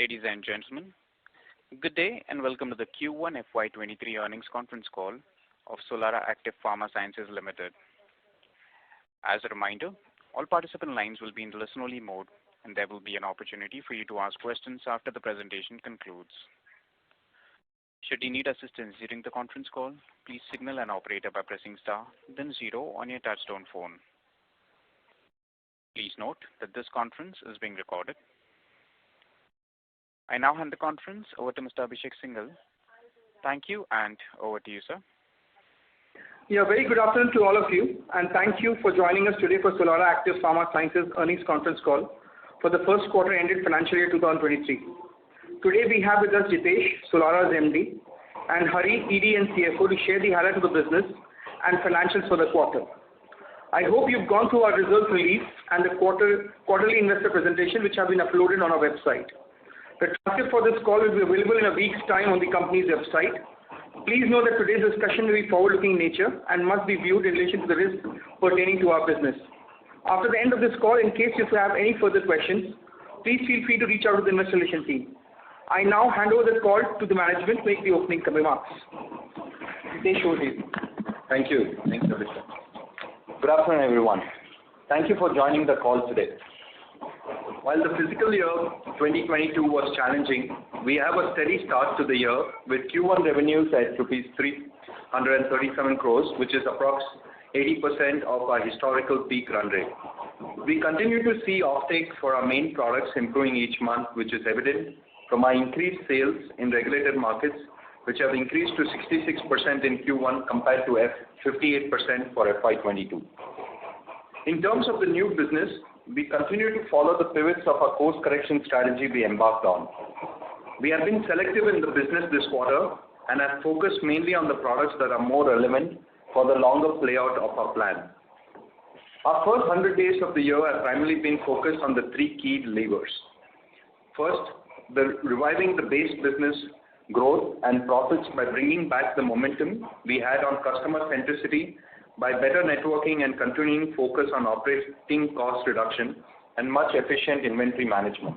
Ladies and gentlemen, good day and welcome to the Q1 FY23 earnings conference call of Solara Active Pharma Sciences Limited. As a reminder, all participant lines will be in listen-only mode, and there will be an opportunity for you to ask questions after the presentation concludes. Should you need assistance during the conference call, please signal an operator by pressing star, then 0 on your touchtone phone. Please note that this conference is being recorded. I now hand the conference over to Mr. Abhishek Singhal. Thank you, and over to you, sir. Yeah, very good afternoon to all of you, and thank you for joining us today for Solara Active Pharma Sciences earnings conference call for the first quarter ended financial year 2023. Today we have with us Jitesh, Solara's MD, and Hari, ED and CFO, to share the highlights of the business and financials for the quarter. I hope you've gone through our results release and the quarterly investor presentation, which have been uploaded on our website. The transcript for this call will be available in a week's time on the company's website. Please note that today's discussion will be forward-looking in nature and must be viewed in relation to the risks pertaining to our business. After the end of this call, in case you have any further questions, please feel free to reach out to the investor relations team. I now hand over the call to the management to make the opening remarks. They show you. Thank you. Thanks, Abhishek. Good afternoon, everyone. Thank you for joining the call today. While the fiscal year 2022 was challenging, we have a steady start to the year with Q1 revenues at rupees 337 crores, which is approx 80% of our historical peak run rate. We continue to see offtake for our main products improving each month, which is evident from our increased sales in regulated markets, which have increased to 66% in Q1 compared to 58% for FY22. In terms of the new business, we continue to follow the pivots of our course correction strategy we embarked on. We have been selective in the business this quarter and have focused mainly on the products that are more relevant for the longer playout of our plan. Our first 100 days of the year have primarily been focused on the 3 key levers. First, reviving the base business growth and profits by bringing back the momentum we had on customer centricity by better networking and continuing focus on operating cost reduction and much efficient inventory management.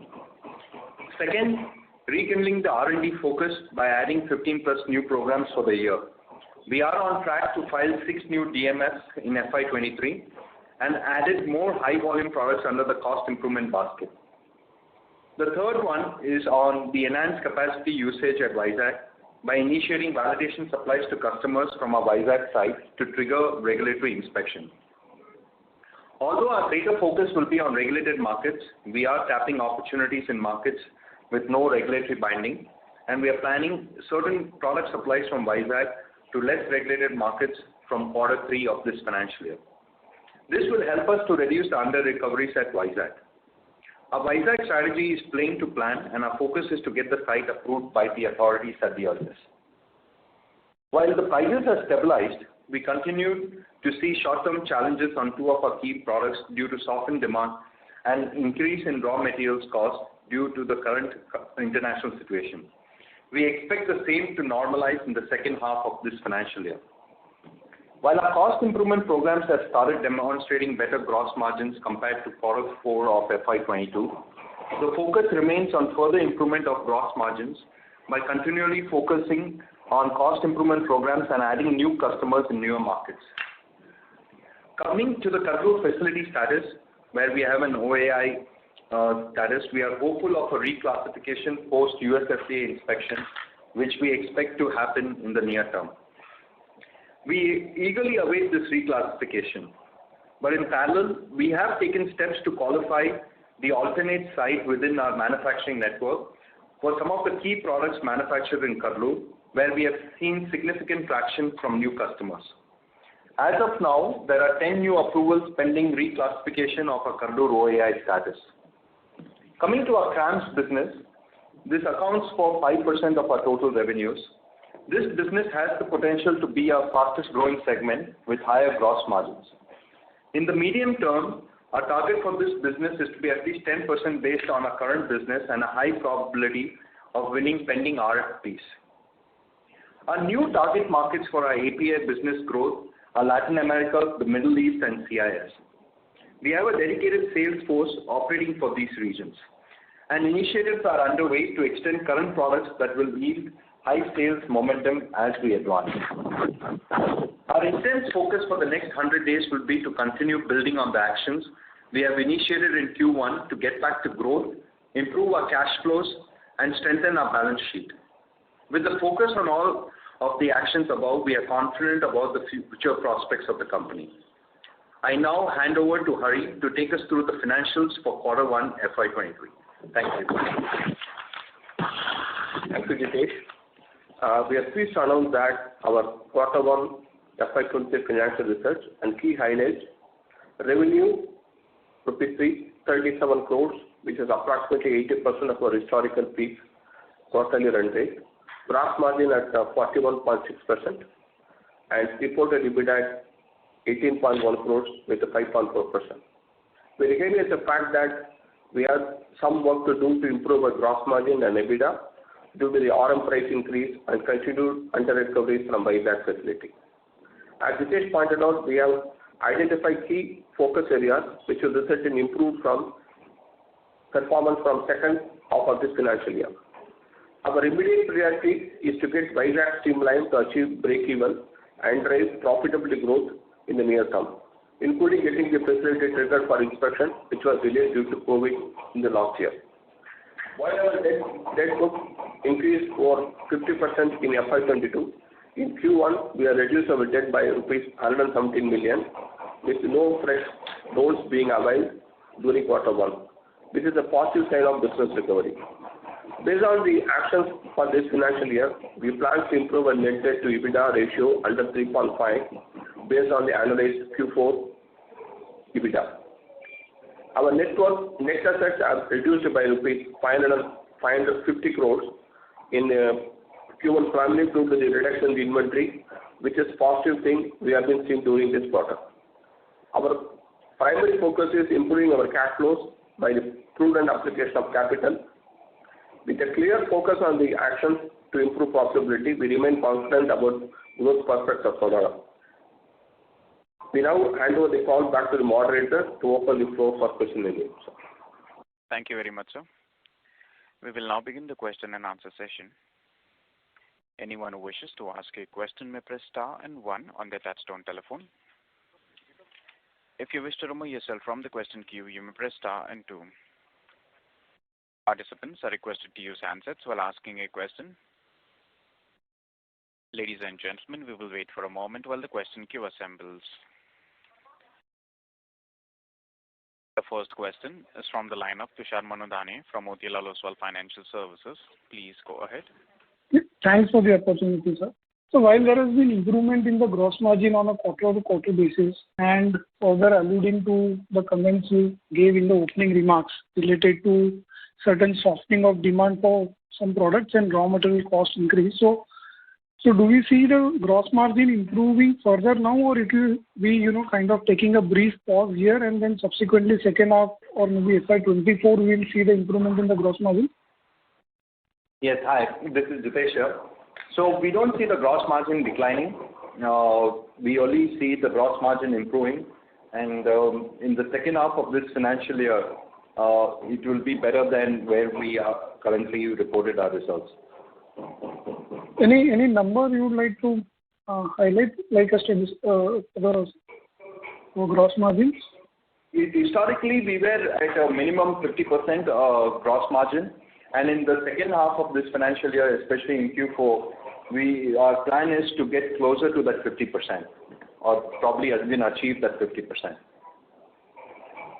Second, rekindling the R&D focus by adding 15 plus new programs for the year. We are on track to file 6 new DMFs in FY23 and added more high volume products under the cost improvement basket. The third one is on the enhanced capacity usage at Vizag by initiating validation supplies to customers from our Vizag site to trigger regulatory inspection. Although our greater focus will be on regulated markets, we are tapping opportunities in markets with no regulatory binding, and we are planning certain product supplies from Vizag to less regulated markets from Q3 of this financial year. This will help us to reduce the under-recoveries at Vizag. Our Vizag strategy is playing to plan, and our focus is to get the site approved by the authorities at the earliest. While the prices have stabilized, we continue to see short-term challenges on 2 of our key products due to softened demand and increase in raw materials cost due to the current international situation. We expect the same to normalize in the second half of this financial year. While our cost improvement programs have started demonstrating better gross margins compared to Q4 of FY22, the focus remains on further improvement of gross margins by continually focusing on cost improvement programs and adding new customers in newer markets. Coming to the Concall facility status, where we have an OAI status, we are hopeful of a reclassification post USFDA inspection, which we expect to happen in the near term. We eagerly await this reclassification, but in parallel, we have taken steps to qualify the alternate site within our manufacturing network for some of the key products manufactured in Kurnool, where we have seen significant traction from new customers. As of now, there are 10 new approvals pending reclassification of our Kurnool OAI status. Coming to our CRAMS business, this accounts for 5% of our total revenues. This business has the potential to be our fastest growing segment with higher gross margins. In the medium term, our target for this business is to be at least 10% based on our current business and a high probability of winning pending RFPs. Our new target markets for our API business growth are Latin America, the Middle East, and CIS. We have a dedicated sales force operating for these regions. and initiatives are underway to extend current products that will yield high sales momentum as we advance. Our intense focus for the next 100 days will be to continue building on the actions we have initiated in Q1 to get back to growth, improve our cash flows, and strengthen our balance sheet. With the focus on all of the actions above, we are confident about the future prospects of the company. I now hand over to Hari to take us through the financials for Q1 FY23. Thank you. Thank you, Jitesh. We are pleased to announce that our Q1 FY23 financial results and key highlights: revenue rupees 337 crores, which is approximately 80% of our historical peak quarterly run rate. Gross margin at 41.6%, and reported EBITDA at 18.1 crores with a 5.4%. We recognize the fact that we have some work to do to improve our gross margin and EBITDA due to the RM price increase and continued under-recovery from Vizag facility. As Jitesh pointed out, we have identified key focus areas which will result in improved performance from second half of this financial year. Our immediate priority is to get Vizag streamlined to achieve break-even and drive profitability growth in the near term, including getting the facility triggered for inspection, which was delayed due to COVID in the last year. While our debt book increased over 50% in FY22, in Q1 we have reduced our debt by rupees 117 million, with no fresh loans being availed during Q1. This is a positive sign of business recovery. Based on the actions for this financial year, we plan to improve our net debt to EBITDA ratio under 3.5 based on the annualized Q4 EBITDA. Our net assets are reduced by rupees 550 crores in Q1 primarily due to the reduction in the inventory, which is a positive thing we have been seeing during this quarter. Our primary focus is improving our cash flows by the prudent application of capital. With a clear focus on the actions to improve profitability, we remain confident about growth prospects of Solara. We now hand over the call back to the moderator to open the floor for question and answer. Thank you very much, sir. We will now begin the question and answer session. Anyone who wishes to ask a question may press star and 1 on their touchtone telephone. If you wish to remove yourself from the question queue, you may press star and 2. Participants are requested to use handsets while asking a question. Ladies and gentlemen, we will wait for a moment while the question queue assembles. The first question is from the line of Tushar Manudhane from Motilal Oswal Financial Services. Please go ahead. Thanks for the opportunity, sir. So while there has been improvement in the gross margin on a quarter-to-quarter basis, and further alluding to the comments you gave in the opening remarks related to certain softening of demand for some products and raw material cost increase. So do we see the gross margin improving further now, or it will be, kind of taking a brief pause here and then subsequently second half or maybe FY24 we will see the improvement in the gross margin? Yes, hi. This is Jitesh here. So we don't see the gross margin declining. We only see the gross margin improving, and in the second half of this financial year, it will be better than where we are currently reported our results. Any number you would like to highlight, like the gross margins? Historically, we were at a minimum 50% gross margin, and in the second half of this financial year, especially in Q4, our plan is to get closer to that 50%, or probably even achieve that 50%.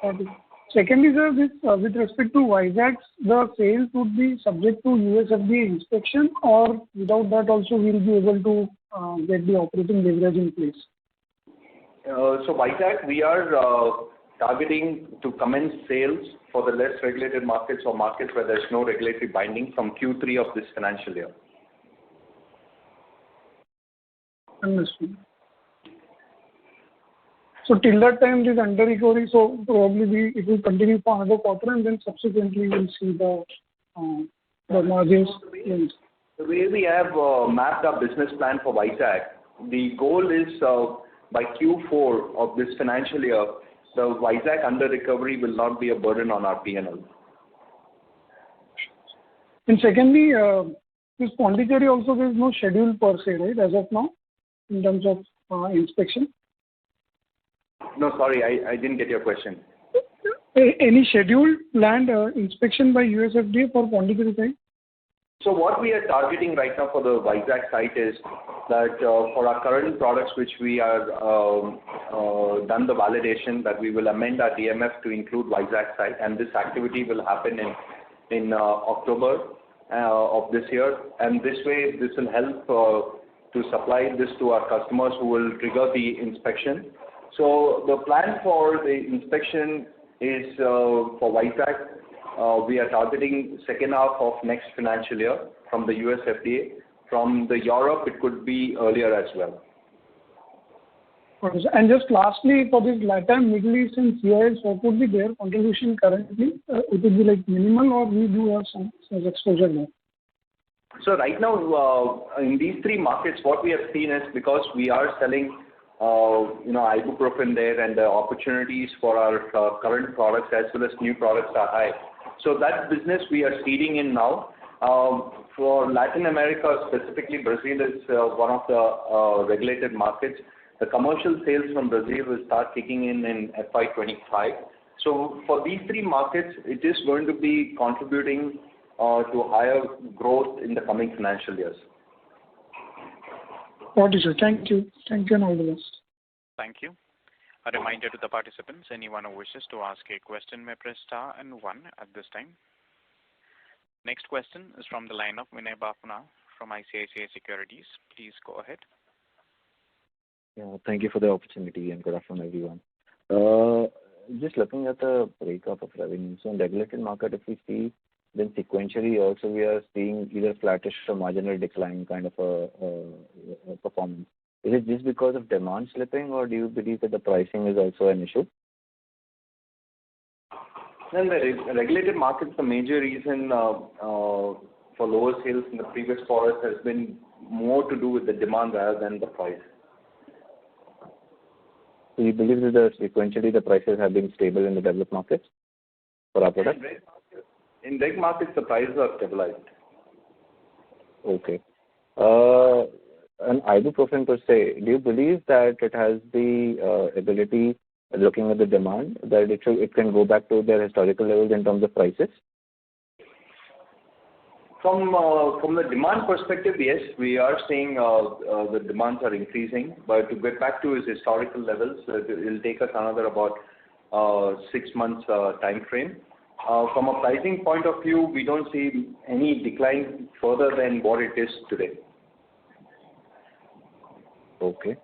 Okay. Secondly, sir, with respect to Vizag, the sales would be subject to US FDA inspection, or without that also we will be able to get the operating leverage in place? So Vizag, we are targeting to commence sales for the less regulated markets or markets where there's no regulatory binding from Q3 of this financial year. Understood. So till that time it is under recovery, so probably it will continue for another quarter and then subsequently we'll see the margins. The way we have mapped our business plan for Vizag, the goal is by Q4 of this financial year, the Vizag under recovery will not be a burden on our P&L. And secondly, this Pondicherry also there is no schedule per se, right, as of now, in terms of inspection? No, sorry, I didn't get your question. Any scheduled planned inspection by USFDA for Pondicherry site? So what we are targeting right now for the Vizag site is that for our current products which we are done the validation, that we will amend our DMF to include Vizag site, and this activity will happen in October of this year, and this way this will help to supply this to our customers who will trigger the inspection. So the plan for the inspection is for Vizag. We are targeting second half of next financial year from the US FDA. From the Europe, it could be earlier as well. Okay. And just lastly, for this LATAM, Middle East and CIS, what would be their contribution currently? It would be like minimal, or we do have some exposure there? So right now, in these three markets, what we have seen is because we are selling ibuprofen there, and the opportunities for our current products as well as new products are high. So that business we are seeding in now. For Latin America, specifically Brazil is one of the regulated markets. The commercial sales from Brazil will start kicking in FY23. So for these three markets, it is going to be contributing to higher growth in the coming financial years. Okay, sir. Thank you. Thank you and all the best. Thank you. A reminder to the participants, anyone who wishes to ask a question may press star and 1 at this time. Next question is from the line of Vinay Bafna from ICICI Securities. Please go ahead. Yeah, thank you for the opportunity and good afternoon, everyone. Just looking at the breakup of revenue. So in regulated market, if we see, then sequentially also we are seeing either flattish or marginal decline kind of a performance. Is it just because of demand slipping, or do you believe that the pricing is also an issue? Then the regulated markets, the major reason for lower sales in the previous quarters has been more to do with the demand rather than the price. So you believe that sequentially the prices have been stable in the developed markets for our products? In reg markets, the prices are stabilized. Okay. And ibuprofen per se, do you believe that it has the ability, looking at the demand, that it can go back to their historical levels in terms of prices? From the demand perspective, yes, we are seeing the demands are increasing, but to get back to its historical levels, it will take us another about 6 months time frame. From a pricing point of view, we don't see any decline further than what it is today. Okay.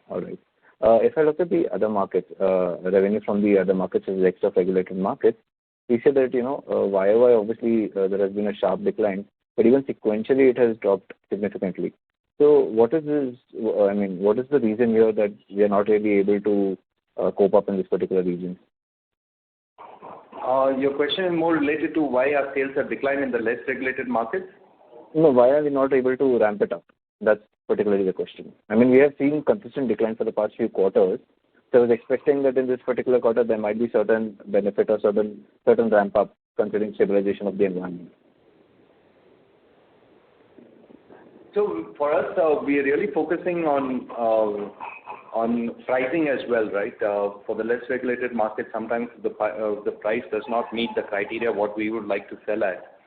All right. If I look at the other markets, revenue from the other markets is extra regulated markets, we say that, YOY, obviously, there has been a sharp decline, but even sequentially it has dropped significantly. So what is this, what is the reason here that we are not really able to cope up in this particular region? Your question is more related to why our sales have declined in the less regulated markets? No, why are we not able to ramp it up? That's particularly the question. We have seen consistent decline for the past few quarters. So I was expecting that in this particular quarter there might be certain benefit or certain ramp up considering stabilization of the environment. So for us, we are really focusing on pricing as well, right? For the less regulated market, sometimes the price does not meet the criteria what we would like to sell at.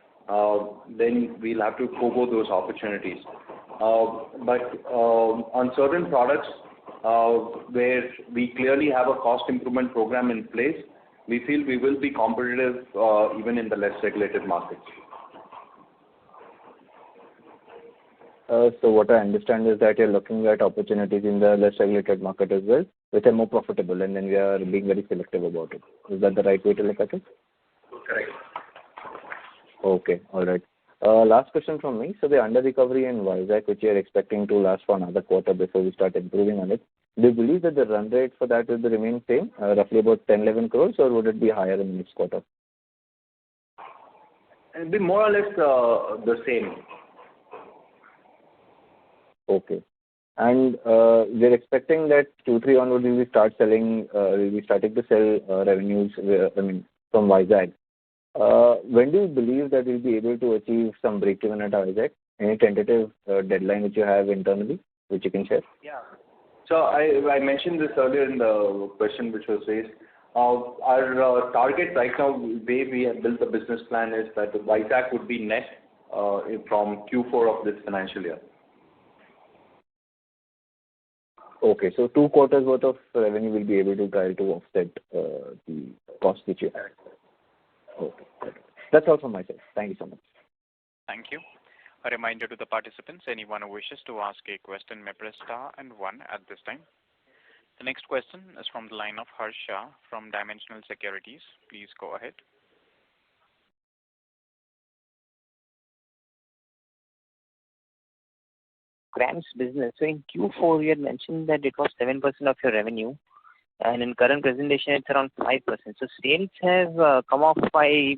Then we'll have to forgo those opportunities. But on certain products where we clearly have a cost improvement program in place, we feel we will be competitive even in the less regulated markets. So what I understand is that you're looking at opportunities in the less regulated market as well, which are more profitable, and then we are being very selective about it. Is that the right way to look at it? Correct. Okay, all right. Last question from me. So the under recovery in Vizag, which you are expecting to last for another quarter before we start improving on it, do you believe that the run rate for that will remain same, roughly about 10-11 crores, or would it be higher in the next quarter? It'll be more or less the same. Okay. And we're expecting that Q3 onward we'll be starting to sell revenues from Vizag. When do you believe that you'll be able to achieve some break-even at Vizag? Any tentative deadline which you have internally, which you can share? Yeah. So I mentioned this earlier in the question which was raised. Our target right now, the way we have built the business plan, is that the Vizag would be net from Q4 of this financial year. Okay, so 2 quarters worth of revenue will be able to try to offset the cost which you have. Okay. That's all from my side. Thank you so much. Thank you. A reminder to the participants, anyone who wishes to ask a question may press star and 1 at this time. The next question is from the line of Harsha from Dimensional Securities. Please go ahead. CRAMS business. So in Q4, you had mentioned that it was 7% of your revenue, and in current presentation, it's around 5%. So sales have come off by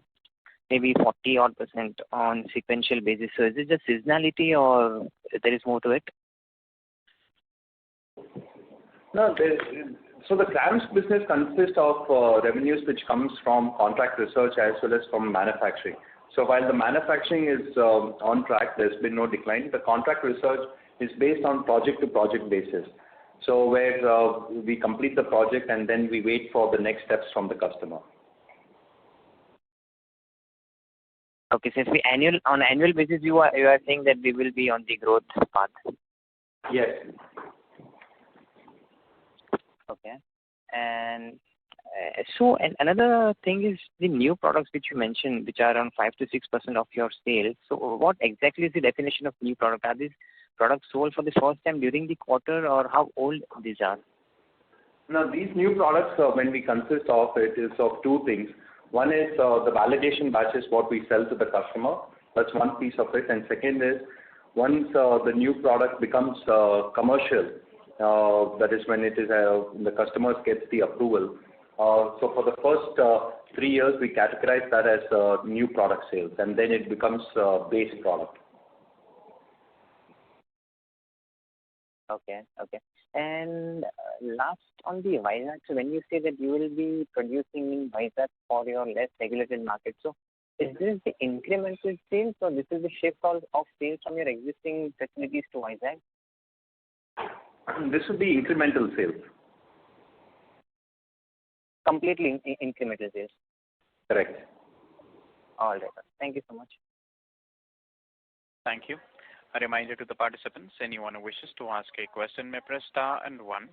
maybe 40-odd% on sequential basis. So is it just seasonality or there is more to it? No, so the CRAMS business consists of revenues which comes from contract research as well as from manufacturing. So while the manufacturing is on track, there's been no decline. The contract research is based on project-to-project basis. So where we complete the project and then we wait for the next steps from the customer. Okay, since on annual basis, you are saying that we will be on the growth path. Yes. Okay, and and another thing is the new products which you mentioned, which are around 5 to 6% of your sales. So what exactly is the definition of new product? Are these products sold for the first time during the quarter, or how old these are? Now, these new products, when we consist of it, is of 2 things. One is the validation batches, what we sell to the customer. That's one piece of it. And second is, once the new product becomes commercial, that is when it is the customers gets the approval. So for the first 3 years, we categorize that as new product sales, and then it becomes base product. Okay. And last on the Vizag, so when you say that you will be producing in Vizag for your less regulated market, so is this the incremental sales or this is the shift of sales from your existing facilities to Vizag? This would be incremental sales. Completely incremental sales. Correct. All right. Thank you so much. Thank you. A reminder to the participants, anyone who wishes to ask a question may press star and 1.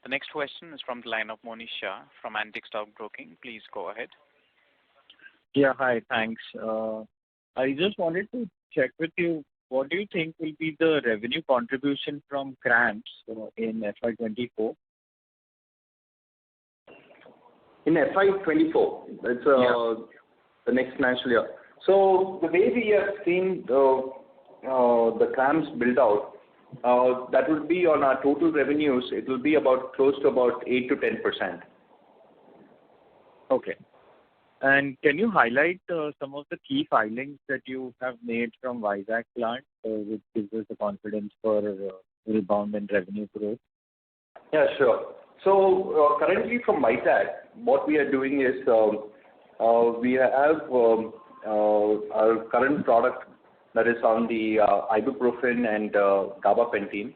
The next question is from the line of Monish Shah from Antique Stock Broking. Please go ahead. Yeah, hi, thanks. I just wanted to check with you, what do you think will be the revenue contribution from CRAMS in FY24? In FY24, it's the next financial year. So the way we have seen the CRAMS build out, that would be on our total revenues, it will be about close to about 8 to 10%. Okay. And can you highlight some of the key filings that you have made from Vizag plant, which gives us the confidence for rebound and revenue growth? Yeah, sure. So currently from Vizag, what we are doing is we have our current product that is on the ibuprofen and gabapentin,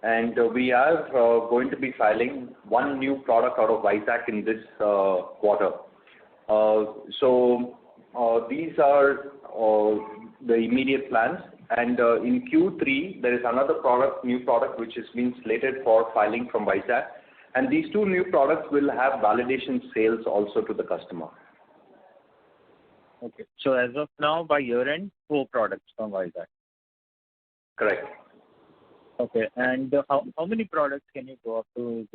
and we are going to be filing one new product out of Vizag in this quarter. So these are the immediate plans, and in Q3 there is another new product which is being slated for filing from Vizag, and these 2 new products will have validation sales also to the customer. Okay. So as of now, by year end, 4 products from Vizag. Correct. Okay. And how many products can you go up to?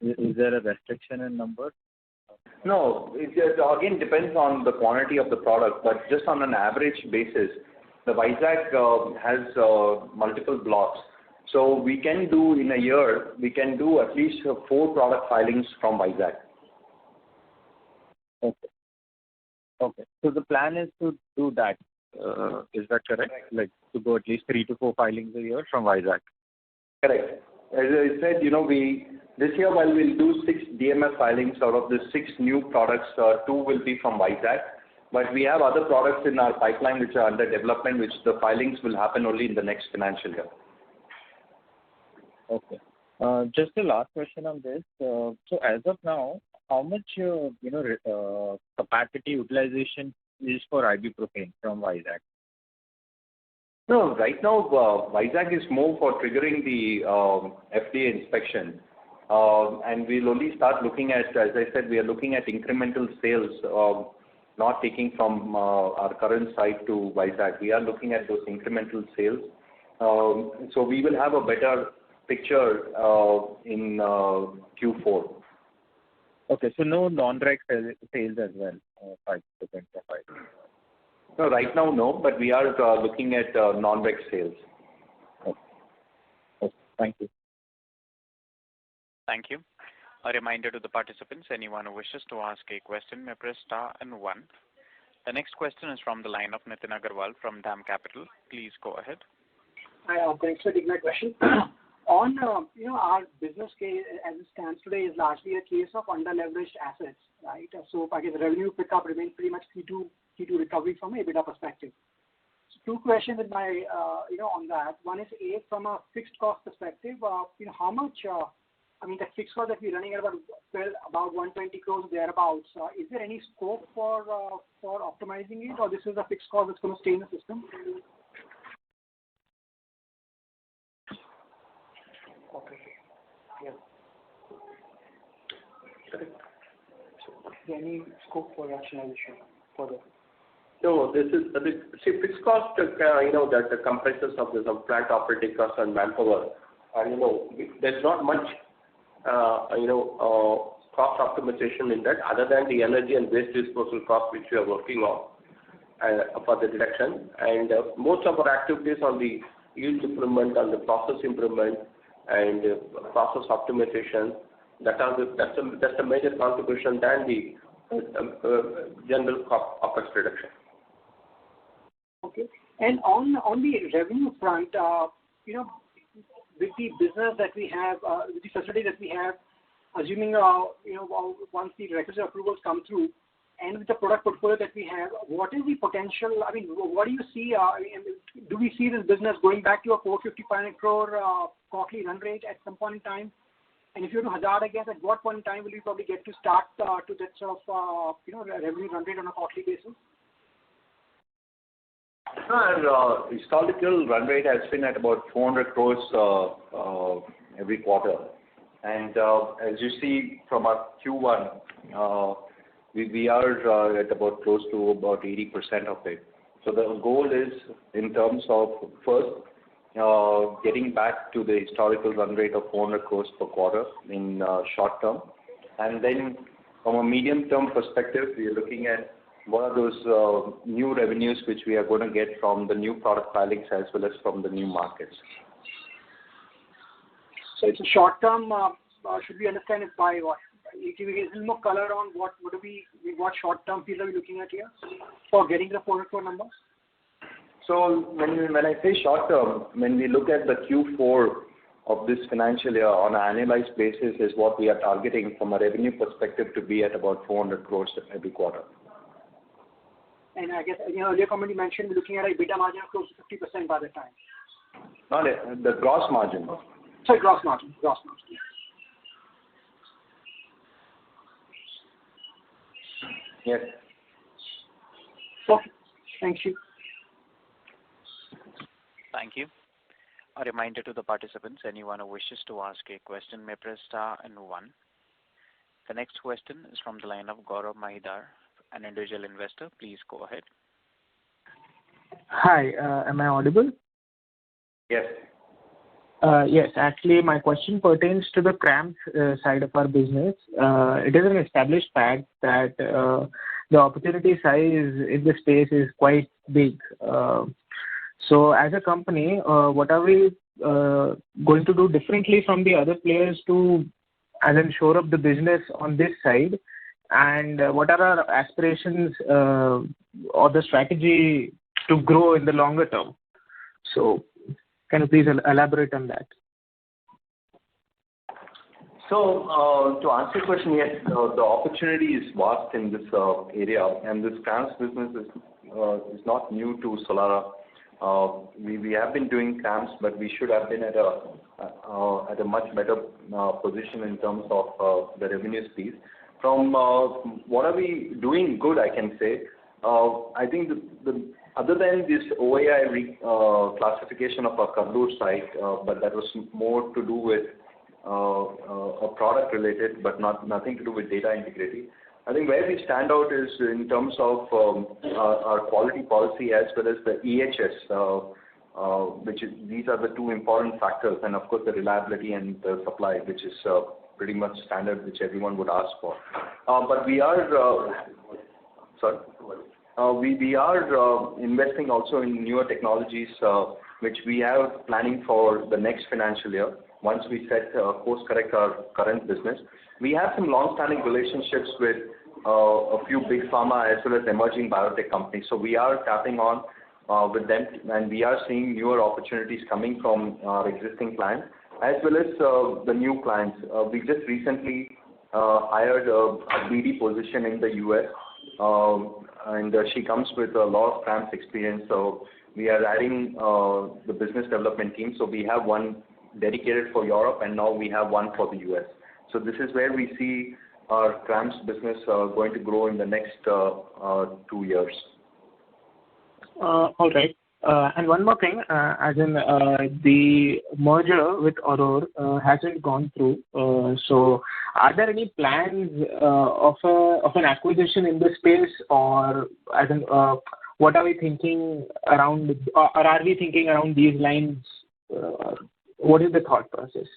Is there a restriction in number? No, it again depends on the quantity of the product, but just on an average basis, the Vizag has multiple blocks. So we can do in a year, we can do at least 4 product filings from Vizag. Okay. Okay. So the plan is to do that. Is that correct? Like to go at least 3 to 4 filings a year from Vizag? Correct. As I said, we This year, while we'll do 6 DMF filings, out of the 6 new products, 2 will be from Vizag. But we have other products in our pipeline which are under development, which the filings will happen only in the next financial year. Okay. Just the last question on this. So as of now, how much capacity utilization is for ibuprofen from Vizag? No, right now Vizag is more for triggering the FDA inspection, and we'll only start looking at, as I said, we are looking at incremental sales, not taking from our current site to Vizag. We are looking at those incremental sales. So we will have a better picture in Q4. Okay, so no non-reg sales as well, 5% of 5. No, right now no, but we are looking at non-reg sales. Okay, thank you. Thank you. A reminder to the participants, anyone who wishes to ask a question may press star and 1. The next question is from the line of Nitin Agarwal from DAM Capital. Please go ahead. Hi, thanks for taking my question. On our business case as it stands today is largely a case of under-leveraged assets, right? So I guess revenue pickup remains pretty much key to recovery from a EBITDA perspective. So 2 questions in my on that. One is from a fixed cost perspective, how much the fixed cost that we're running at about 120 crores thereabouts. Is there any scope for optimizing it, or this is a fixed cost that's going to stay in the system? Okay. Yeah. Correct. So, is there any scope for rationalization further? No, this is fixed cost. That comprises of the plant operating costs and manpower. And there's not much cost optimization in that, other than the energy and waste disposal cost which we are working on for the reduction. And most of our activities on the yield improvement, on the process improvement, and process optimization, that's a major contribution than the general OpEx reduction. Okay. And on the revenue front, with the business that we have, with the facility that we have, assuming once the requisite approvals come through, and with the product portfolio that we have, what is the potential? What do you see? Do we see this business going back to a 450 crore quarterly run rate at some point in time? And if you were to hazard a guess, at what point in time will we probably get to start to that sort of revenue run rate on a quarterly basis? Our historical run rate has been at about 400 crores every quarter. And as you see from our Q1, we are at about close to about 80% of it. So the goal is in terms of first getting back to the historical run rate of 400 crores per quarter in short term. And then from a medium term perspective, we are looking at what are those new revenues which we are going to get from the new product filings as well as from the new markets. So it's a short term, should we understand it by what? Give me a little more color on what short term period are we looking at here for getting the 400 crore number? So when I say short term, when we look at the Q4 of this financial year on an annualized basis is what we are targeting from a revenue perspective to be at about 400 crores every quarter. And I guess earlier comment you mentioned we're looking at a EBITDA margin of close to 50% by the time. Not the gross margin. Sorry, gross margin. Yes. Okay. Thank you. Thank you. A reminder to the participants, anyone who wishes to ask a question may press star and 1. The next question is from the line of Gaurav Mahidar, an individual investor. Please go ahead. Hi, am I audible? Yes. Yes, actually my question pertains to the CRAMS side of our business. It is an established fact that the opportunity size in the space is quite big. So as a company, what are we going to do differently from the other players to shore up the business on this side? And what are our aspirations or the strategy to grow in the longer term? So can you please elaborate on that? So, to answer your question, yes, the opportunity is vast in this area, and this CRAMS business is not new to Solara. We have been doing CRAMS, but we should have been at a much better position in terms of the revenue piece. From what are we doing good, I can say. I think the other than this OAI classification of our Kannur site, but that was more to do with a product related, but nothing to do with data integrity. I think where we stand out is in terms of our quality policy as well as the EHS, these are the two important factors, and of course the reliability and the supply, which is pretty much standard, which everyone would ask for. But we are we are investing also in newer technologies, which we have planning for the next financial year. Once we course correct our current business, we have some long-standing relationships with a few big pharma as well as emerging biotech companies. So we are tapping on with them, and we are seeing newer opportunities coming from our existing clients as well as the new clients. We just recently hired a BD position in the US, and she comes with a lot of CRAMS experience. So we are adding the business development team. So we have one dedicated for Europe, and now we have one for the US. So this is where we see our CRAMS business going to grow in the next 2 years. All right. And one more thing, as in the merger with Aurora hasn't gone through. So are there any plans of an acquisition in this space, or as in what are we thinking around, or are we thinking around these lines? What is the thought process?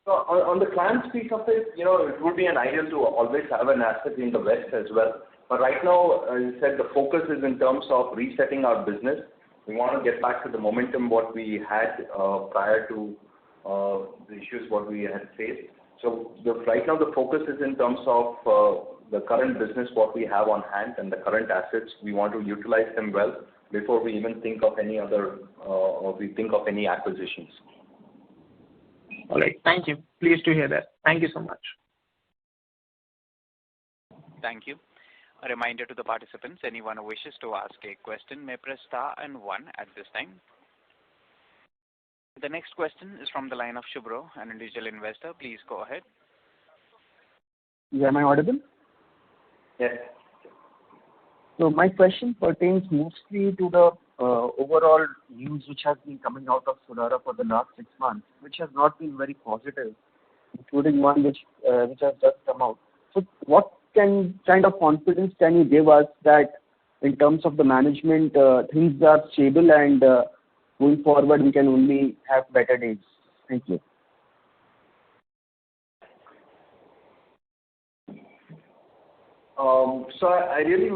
So on the CRAMS piece of it, it would be an ideal to always have an asset in the West as well. But right now, as I said, the focus is in terms of resetting our business. We want to get back to the momentum what we had prior to the issues what we had faced. So right now the focus is in terms of the current business what we have on hand and the current assets. We want to utilize them well before we even think of any other or we think of any acquisitions. All right. Thank you. Pleased to hear that. Thank you so much. Thank you. A reminder to the participants, anyone who wishes to ask a question may press star and 1 at this time. The next question is from the line of Shubro, an individual investor. Please go ahead. Yeah, am I audible? Yes. So my question pertains mostly to the overall news which has been coming out of Solara for the last 6 months, which has not been very positive, including one which has just come out. So what kind of confidence can you give us that in terms of the management, things are stable and going forward we can only have better days? Thank you. So I really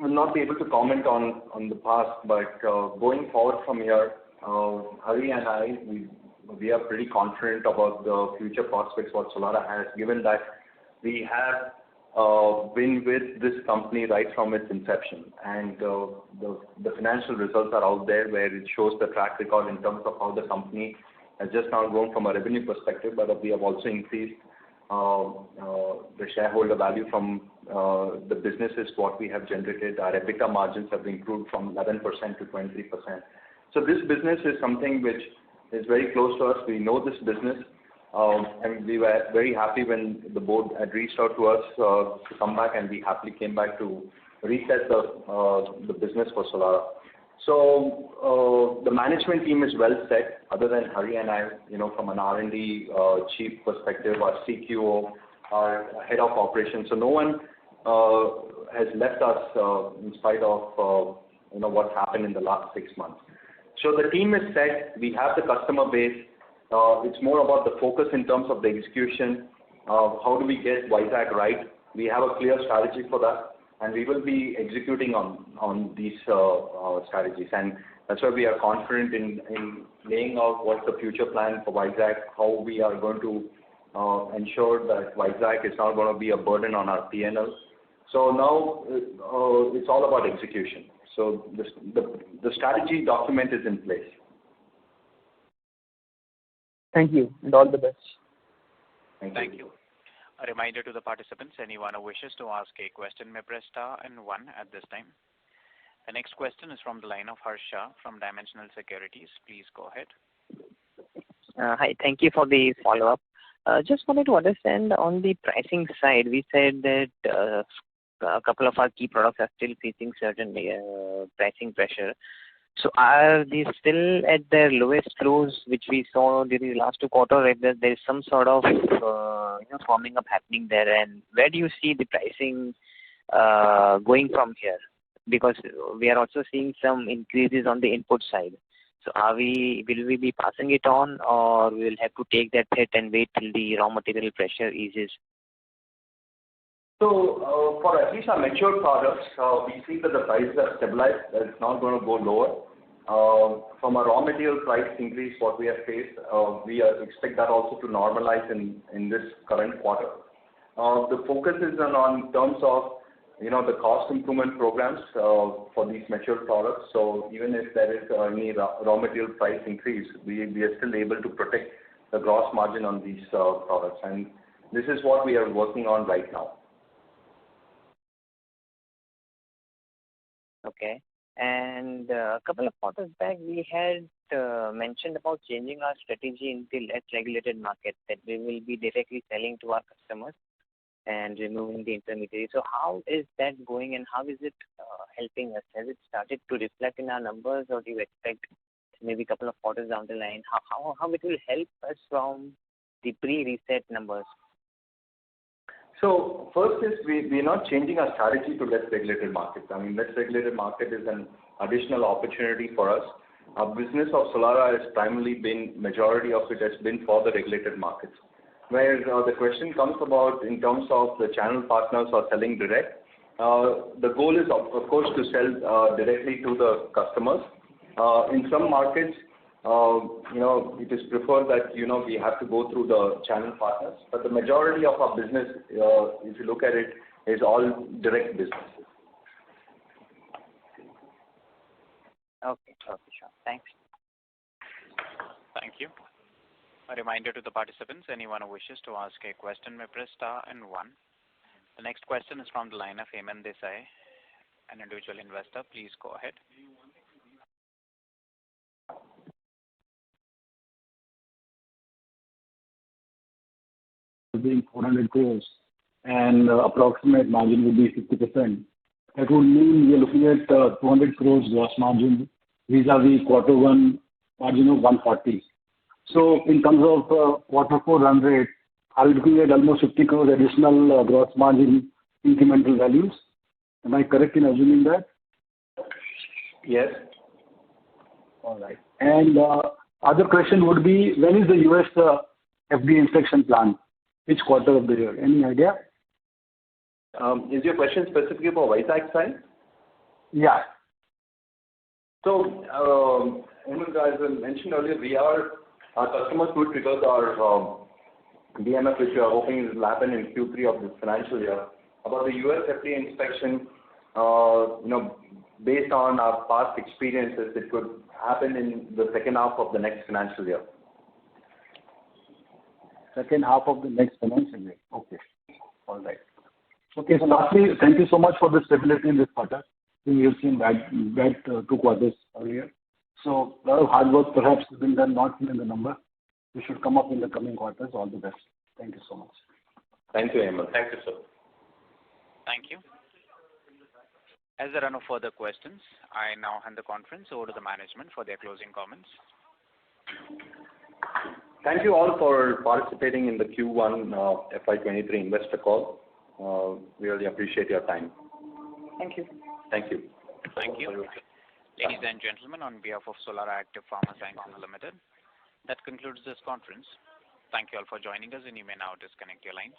will not be able to comment on the past, but going forward from here, Hari and I, we are pretty confident about the future prospects what Solara has, given that we have been with this company right from its inception, and the financial results are out there where it shows the track record in terms of how the company has just now grown from a revenue perspective, but we have also increased the shareholder value from the businesses what we have generated. Our EBITDA margins have improved from 11% to 23%. So this business is something which is very close to us. We know this business, and we were very happy when the board had reached out to us to come back, and we happily came back to reset the business for Solara. So the management team is well set, other than Hari and I, from an R&D chief perspective, our CQO, our head of operations. So no one has left us in spite of what happened in the last 6 months. So the team is set. We have the customer base. It's more about the focus in terms of the execution. How do we get Vizag right? We have a clear strategy for that, and we will be executing on these strategies. And that's why we are confident in laying out what's the future plan for Vizag, how we are going to ensure that Vizag is not going to be a burden on our P&L. So now it's all about execution. So the strategy document is in place. Thank you, and all the best. Thank you. A reminder to the participants, anyone who wishes to ask a question may press star and one at this time. The next question is from the line of Harsha from Dimensional Securities. Please go ahead. Hi. Thank you for the follow-up. Just wanted to understand on the pricing side, we said that a couple of our key products are still facing certain pricing pressure. So are they still at their lowest lows, which we saw during the last 2 quarters, or there is some sort of forming up happening there? And where do you see the pricing going from here? Because we are also seeing some increases on the input side. So will we be passing it on, or we will have to take that hit and wait till the raw material pressure eases? So for at least our mature products, we see that the prices have stabilized. That it's not going to go lower. From a raw material price increase, what we have faced, we expect that also to normalize in this current quarter. The focus is on terms of the cost improvement programs for these mature products. So even if there is any raw material price increase, we are still able to protect the gross margin on these products, and this is what we are working on right now. Okay. And a couple of quarters back, we had mentioned about changing our strategy in the less regulated market, that we will be directly selling to our customers and removing the intermediary. So how is that going, and how is it helping us? Has it started to reflect in our numbers, or do you expect maybe a couple of quarters down the line, how it will help us from the pre-reset numbers? So first is we're not changing our strategy to less regulated markets. I mean, less regulated market is an additional opportunity for us. Our business of Solara has primarily been, majority of it has been for the regulated markets. Where the question comes about in terms of the channel partners or selling direct, the goal is of course to sell directly to the customers. In some markets, it is preferred that we have to go through the channel partners, but the majority of our business, if you look at it, is all direct business. Okay, sure. Thanks. Thank you. A reminder to the participants, anyone who wishes to ask a question may press star and one. The next question is from the line of Hemant Desai, an individual investor. Please go ahead. Being 400 crores and approximate margin would be 50%. That would mean we are looking at 200 crores gross margin vis-a-vis quarter one margin of 140. So in terms of quarter four run rate, are we looking at almost 50 crores additional gross margin incremental values? Am I correct in assuming that? Yes. All right. And other question would be, when is the US FDA inspection plan? Which quarter of the year? Any idea? Is your question specifically for Vizag side? Yeah. So, as I mentioned earlier, our customers would trigger our DMF, which we are hoping will happen in Q3 of this financial year. About the US FDA inspection, based on our past experiences, it could happen in the second half of the next financial year. Second half of the next financial year. Okay. All right. Okay, so lastly, thank you so much for the stability in this quarter. We have seen bad 2 quarters earlier. So a lot of hard work perhaps has been done, not seen in the number. We should come up in the coming quarters. All the best. Thank you so much. Thank you, Hemant. Thank you, sir. Thank you. As there are no further questions, I now hand the conference over to the management for their closing comments. Thank you all for participating in the Q1 FY23 investor call. We really appreciate your time. Thank you. Thank you. Thank you. Ladies and gentlemen, on behalf of Solara Active Pharma Sciences Limited, that concludes this conference. Thank you all for joining us, and you may now disconnect your lines.